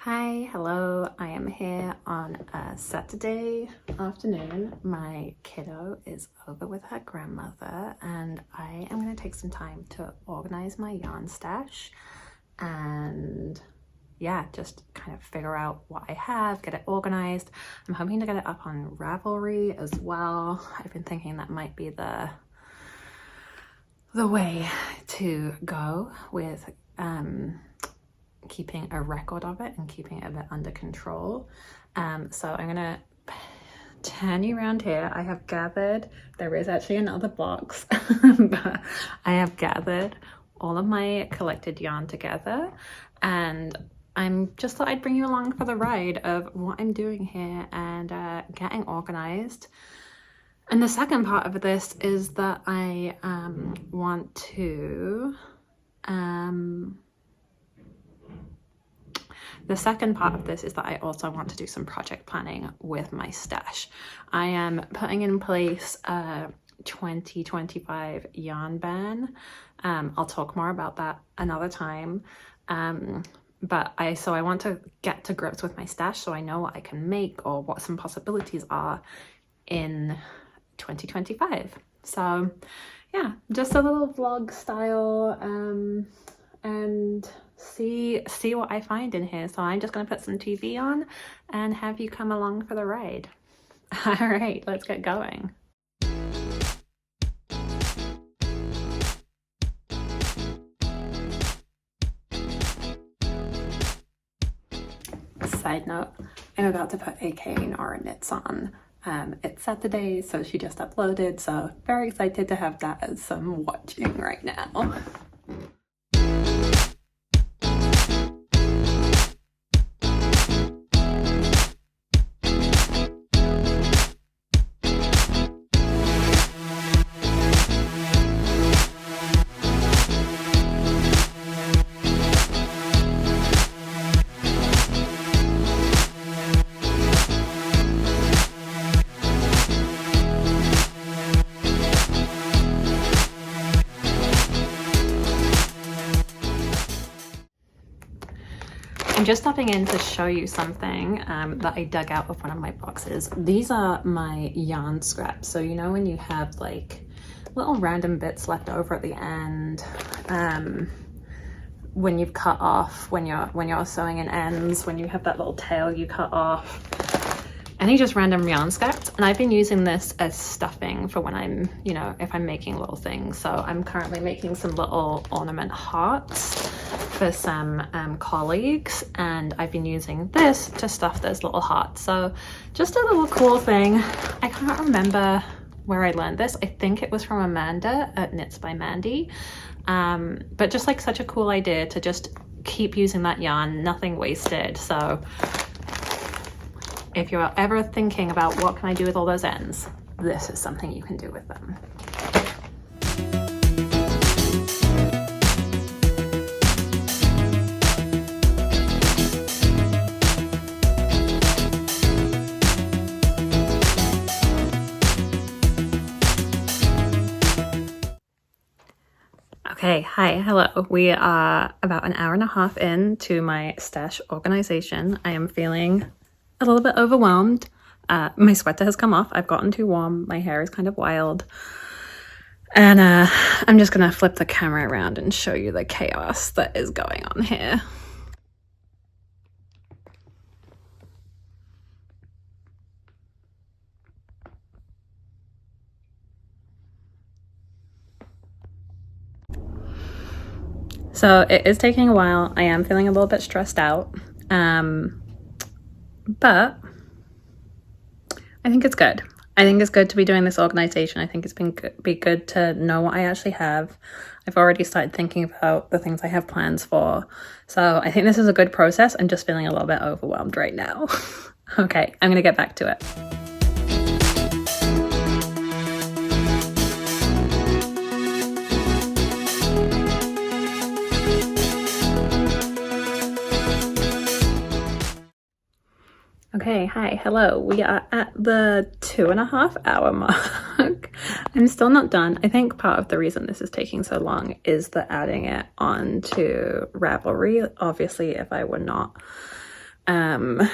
Hi, hello. I am here on a Saturday afternoon. My kiddo is over with her grandmother and I am going to take some time to organize my yarn stash and just kind of figure out what I have, get it organized. I'm hoping to get it up on Ravelry as well. I've been thinking that might be the way to go with keeping a record of it and keeping it a bit under control. So I'm gonna turn you around here. I have gathered, there is actually another box, but I have gathered all of my collected yarn together, and I'm just thought I'd bring you along for the ride of what I'm doing here and getting organized. And the second part of this is that I want to the second part of this is that I also want to do some project planning with my stash. I am putting in place a 2025 yarn ban. I'll talk more about that another time. But I want to get to grips with my stash so I know what I can make or what some possibilities are in 2025. So yeah, just a little vlog style and see what I find in here. So I'm just going to put some TV on and have you come along for the ride. All right, let's get going. Side note, I'm about to put AK Nora knits on. It's Saturday, so she just uploaded, so very excited to have that as some watching right now. I'm just stopping in to show you something that I dug out of one of my boxes. These are my yarn scraps. So you know when you have like little random bits left over at the end, when you've cut off, when you're sewing in ends, when you have that little tail you cut off, any just random yarn scraps. And I've been using this as stuffing for when I'm, if I'm making little things. So I'm currently making some little ornament hearts for some colleagues, and I've been using this to stuff those little hearts. So just a little cool thing. I can't remember where I learned this. I think it was from Amanda at Knits by Mandy. But just like such a cool idea to just keep using that yarn, nothing wasted. So if you're ever thinking about what can I do with all those ends, this is something you can do with them. Okay, hi, hello. We are about an hour and a half into my stash organization. I am feeling a little bit overwhelmed. My sweater has come off. I've gotten too warm. My hair is kind of wild. And I'm just gonna flip the camera around and show you the chaos that is going on here. So it is taking a while. I am feeling a little bit stressed out, but I think it's good. I think it's good to be doing this organization. I think it's be good to know what I actually have. I've already started thinking about the things I have plans for. So I think this is a good process. I'm just feeling a little bit overwhelmed right now. Okay, I'm gonna get back to it. Okay, hi, hello. We are at the 2.5 hour mark. I'm still not done. I think part of the reason this is taking so long is the adding it onto Ravelry. Obviously, if I were not entering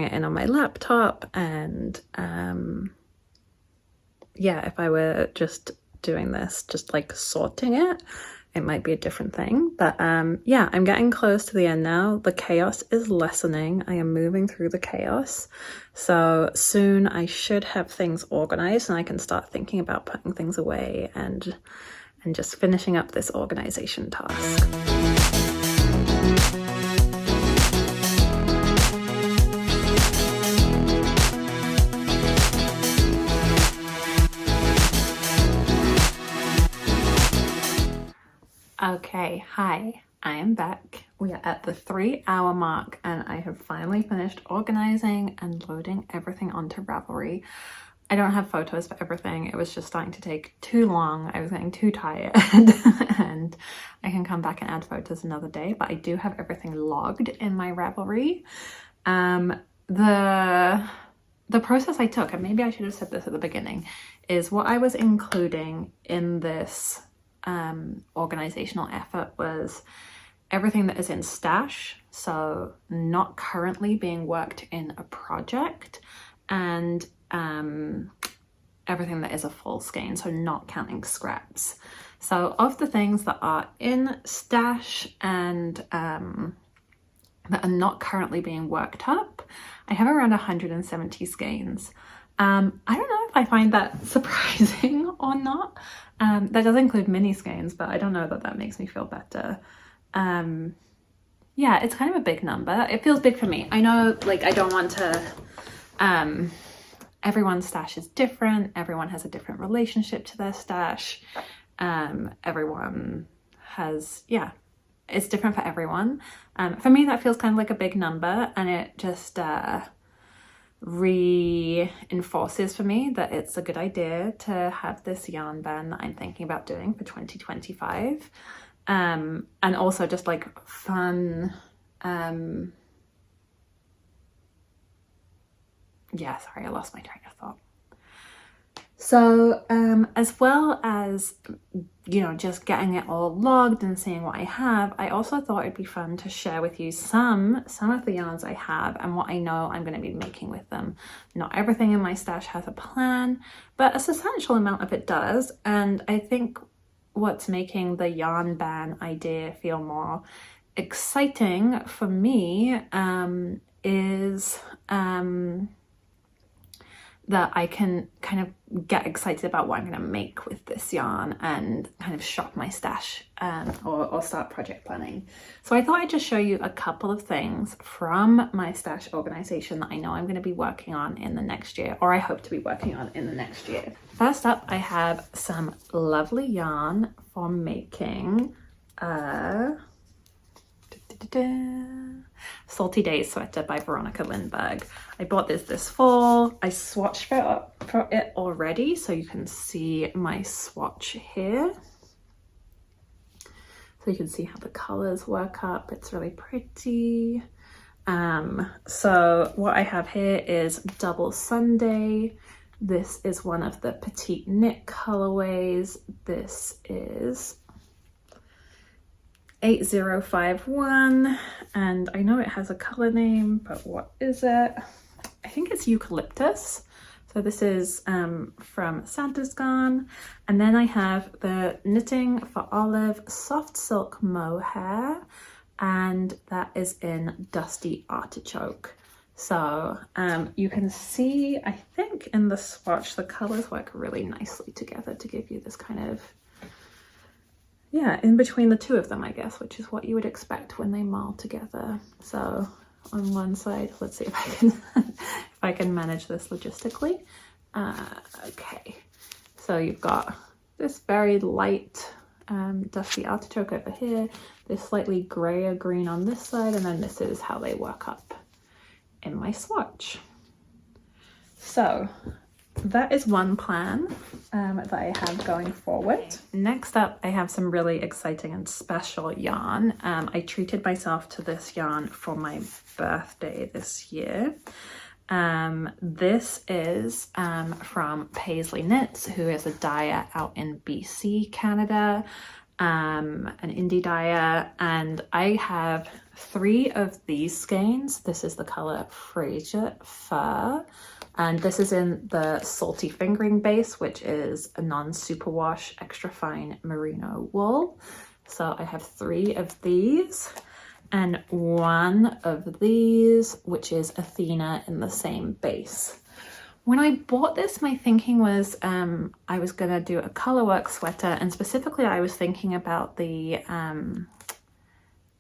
it in on my laptop, and yeah, if I were just doing this, just like sorting it, it might be a different thing. But yeah, I'm getting close to the end now. The chaos is lessening. I am moving through the chaos. So soon I should have things organized and I can start thinking about putting things away and just finishing up this organization task. Okay, hi, I am back. We are at the 3-hour mark and I have finally finished organizing and loading everything onto Ravelry. I don't have photos for everything. It was just starting to take too long. I was getting too tired and I can come back and add photos another day, but I do have everything logged in my Ravelry. The process I took, and maybe I should have said this at the beginning, is what I was including in this organizational effort was everything that is in stash, so not currently being worked in a project, and everything that is a full skein, so not counting scraps. So of the things that are in stash and that are not currently being worked up, I have around 170 skeins. I don't know if I find that surprising or not. That does include mini skeins, but I don't know that that makes me feel better. Yeah, it's kind of a big number. It feels big for me. I know, like, I don't want to, everyone's stash is different. Everyone has a different relationship to their stash. Everyone has, yeah, it's different for everyone. For me, that feels kind of like a big number, and it just, reinforces for me that it's a good idea to have this yarn ban that I'm thinking about doing for 2025, and also just like fun, yeah, sorry, I lost my train of thought. So as well as, you know, just getting it all logged and seeing what I have, I also thought it'd be fun to share with you some of the yarns I have and what I know I'm going to be making with them. Not everything in my stash has a plan, but a substantial amount of it does. And I think what's making the yarn ban idea feel more exciting for me is that I can kind of get excited about what I'm going to make with this yarn and kind of shop my stash or start project planning. So I thought I'd just show you a couple of things from my stash organization that I know I'm going to be working on in the next year, or I hope to be working on in the next year. First up, I have some lovely yarn for making Salty Days sweater by Veronika Lindberg. I bought this fall. I swatched for it already, so you can see my swatch here. So you can see how the colors work up. It's really pretty. So what I have here is Double Sunday. This is one of the petite knit colorways. This is 8051, and I know it has a color name, but what is it? I think it's Eucalyptus. So this is from Santa's Gone. And then I have the Knitting for Olive Soft Silk Mohair, and that is in Dusty Artichoke. So you can see, I think in the swatch, the colors work really nicely together to give you this kind of, yeah, in between the two of them, I guess, which is what you would expect when they mull together. So on one side, let's see if I can if I can manage this logistically. Okay, so you've got this very light dusty artichoke over here, this slightly grayer green on this side, and then this is how they work up in my swatch. So that is one plan that I have going forward. Next up, I have some really exciting and special yarn. I treated myself to this yarn for my birthday this year. This is from Paisley Knits, who is a dyer out in BC, Canada, an indie dyer, and I have 3 of these skeins. This is the color Fraser Fur, and this is in the Salty Fingering base, which is a non-superwash extra fine merino wool. So I have 3 of these and 1 of these, which is Athena in the same base. When I bought this, my thinking was I was gonna do a colorwork sweater, and specifically I was thinking about the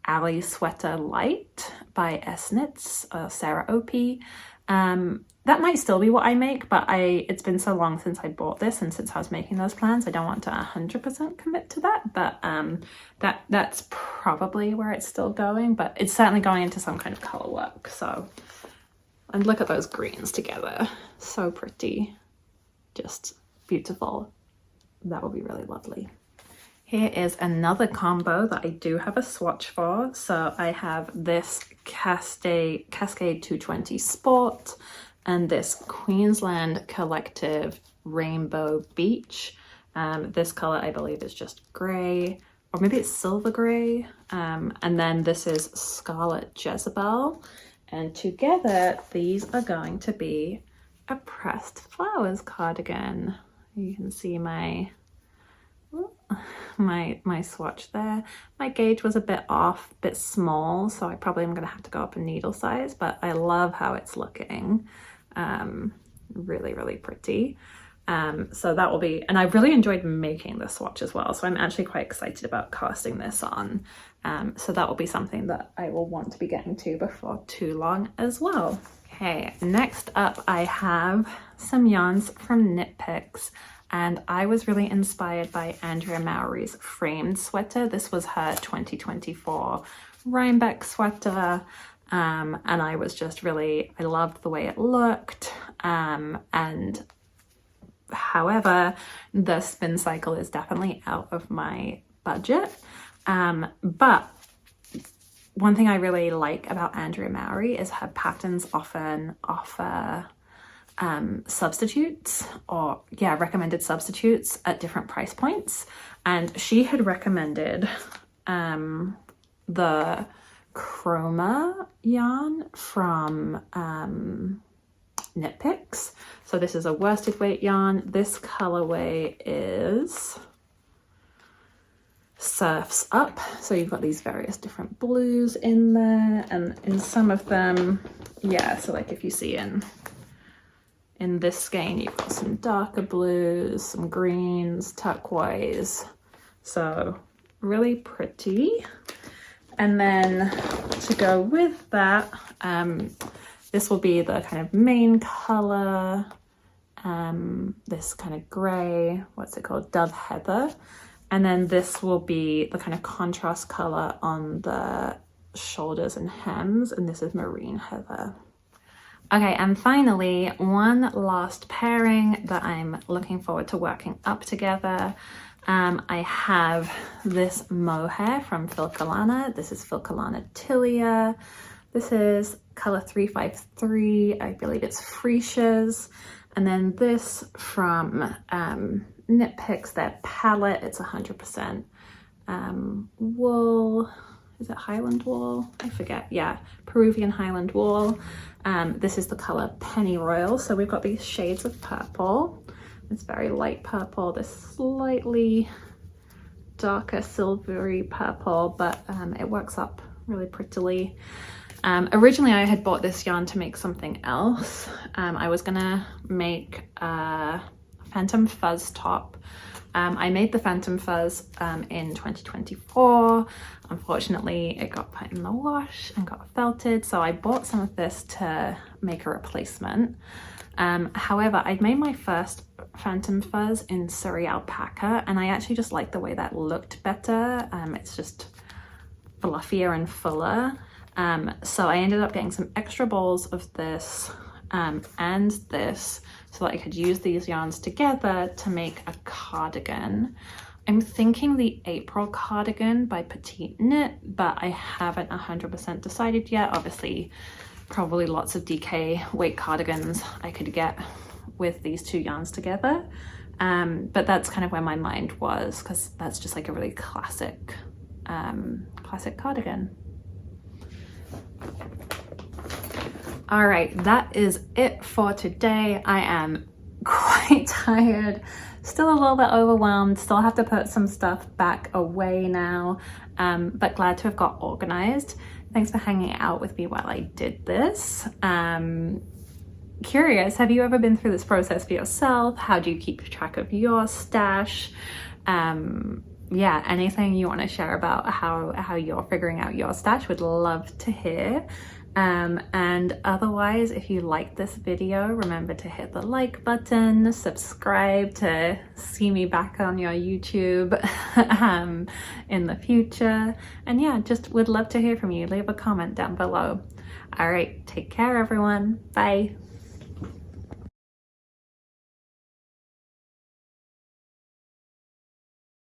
Alley Sweater Light by S-Knits, Sarah Opie. That might still be what I make, but it's been so long since I bought this and since I was making those plans, I don't want to 100% commit to that, but that's probably where it's still going, but it's certainly going into some kind of color work. So, and look at those greens together. So pretty, just beautiful. That will be really lovely. Here is another combo that I do have a swatch for. So I have this Cascade 220 Sport and this Queensland Collective Rainbow Beach. This color I believe is just gray, or maybe it's silver gray. And then this is Scarlet Jezebel. And together these are going to be a pressed flowers cardigan. You can see my swatch there. My gauge was a bit off, a bit small, so I probably am going to have to go up a needle size, but I love how it's looking. Really, really pretty. So that will be, and I really enjoyed making the swatch as well, so I'm actually quite excited about casting this on. So that will be something that I will want to be getting to before too long as well. Okay, next up I have some yarns from Knit Picks, and I was really inspired by Andrea Mowry's framed sweater. This was her 2024 Rhinebeck sweater, and I was just really, I loved the way it looked, and however, the spin cycle is definitely out of my budget, but one thing I really like about Andrea Mowry is her patterns often offer substitutes, or recommended substitutes at different price points, and she had recommended the Chroma yarn from Knit Picks. So this is a worsted weight yarn. This colorway is Surfs Up. So you've got these various different blues in there, and in some of them, so like if you see in this skein, you've got some darker blues, some greens, turquoise, so really pretty. And then to go with that, this will be the kind of main color, this kind of gray, what's it called, Dove Heather. And then this will be the kind of contrast color on the shoulders and hems, and this is Marine Heather. Okay, and finally, one last pairing that I'm looking forward to working up together. I have this mohair from Filcolana. This is Filcolana Tilia. This is color 353. I believe it's Freesias. And then this from Knit Picks, their palette. It's 100% wool. Is it Highland wool? I forget. Yeah, Peruvian Highland wool. This is the color Penny Royal. So we've got these shades of purple. It's very light purple, this slightly darker silvery purple, but it works up really prettily. Originally I had bought this yarn to make something else. I was gonna make a Phantom Fuzz top. I made the Phantom Fuzz in 2024. Unfortunately, it got put in the wash and got felted, so I bought some of this to make a replacement. However, I'd made my first Phantom Fuzz in Surrey Alpaca, and I actually just liked the way that looked better. It's just fluffier and fuller. So I ended up getting some extra balls of this and this, so that I could use these yarns together to make a cardigan. I'm thinking the April cardigan by Petite Knit, but I haven't 100% decided yet. Obviously, probably lots of DK weight cardigans I could get with these two yarns together. But that's kind of where my mind was, because that's just like a really classic cardigan. All right, that is it for today. I am quite tired, still a little bit overwhelmed, still have to put some stuff back away now, but glad to have got organized. Thanks for hanging out with me while I did this. Curious, have you ever been through this process for yourself? How do you keep track of your stash? Yeah, anything you want to share about how you're figuring out your stash, would love to hear. And otherwise, if you like this video, remember to hit the like button, subscribe to see me back on your YouTube in the future. And yeah, just would love to hear from you. Leave a comment down below. All right, take care everyone. Bye.